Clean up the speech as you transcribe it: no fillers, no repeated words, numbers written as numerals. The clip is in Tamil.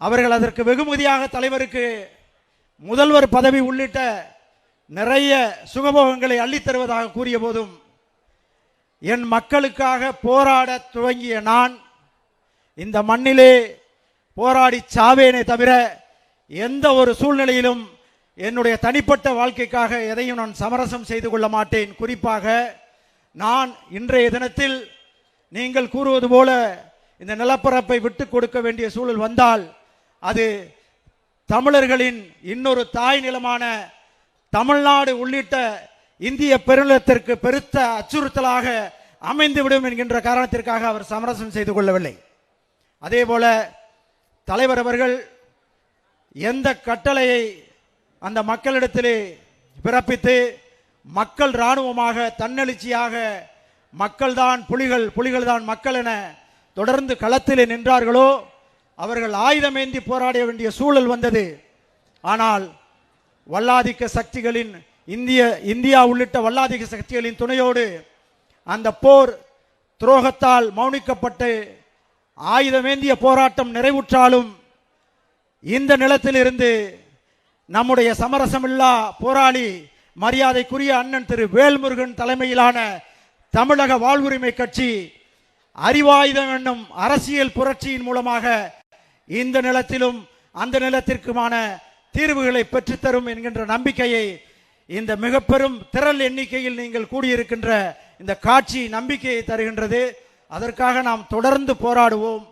அவர்கள் அதற்கு வெகுமதியாக தலைவருக்கு முதல்வர் பதவி உள்ளிட்ட நிறைய சுகபோகங்களை அள்ளித்தருவதாக கூறிய போதும் என் மக்களுக்காக போராட துவங்கிய நான் இந்த மண்ணிலே போராடி சாவேனே தவிர எந்த ஒரு சூழ்நிலையிலும் என்னுடைய தனிப்பட்ட வாழ்க்கைக்காக எதையும் நான் சமரசம் செய்து கொள்ள மாட்டேன். குறிப்பாக நான் இன்றைய தினத்தில் நீங்கள் கூறுவது போல இந்த நிலப்பரப்பை விட்டு கொடுக்க வேண்டிய சூழல் வந்தால் அது தமிழர்களின் இன்னொரு தாய் நிலமான தமிழ்நாடு உள்ளிட்ட இந்திய பெருநிலத்திற்கு பெருத்த அச்சுறுத்தலாக அமைந்துவிடும் என்கின்ற காரணத்திற்காக அவர் சமரசம் செய்து கொள்ளவில்லை. அதே போல தலைவர் அவர்கள் எந்த கட்டளையை அந்த மக்களிடத்திலே பிறப்பித்து மக்கள் இராணுவமாக தன்னெழுச்சியாக மக்கள்தான் புலிகள், புலிகள் தான் மக்கள் என தொடர்ந்து களத்திலே நின்றார்களோ அவர்கள் ஆயுதமேந்தி போராட வேண்டிய சூழல் வந்தது. ஆனால் வல்லாதிக்க சக்திகளின் இந்தியா உள்ளிட்ட வல்லாதிக்க சக்திகளின் துணையோடு அந்த போர் துரோகத்தால் மௌனிக்கப்பட்டு ஆயுதமேந்திய போராட்டம் நிறைவுற்றாலும் இந்த நிலத்திலிருந்து நம்முடைய சமரசமில்லா போராளி மரியாதைக்குரிய அண்ணன் திரு வேல்முருகன் தலைமையிலான தமிழக வாழ்வுரிமை கட்சி அறிவாயுதம் என்னும் அரசியல் புரட்சியின் மூலமாக இந்த நிலத்திலும் அந்த நிலத்திற்குமான தீர்வுகளை பெற்றுத்தரும் என்கின்ற நம்பிக்கையை இந்த மிக பெரும் திரள் எண்ணிக்கையில் நீங்கள் கூடியிருக்கின்ற இந்த காட்சி நம்பிக்கையை தருகின்றது. அதற்காக நாம் தொடர்ந்து போராடுவோம்.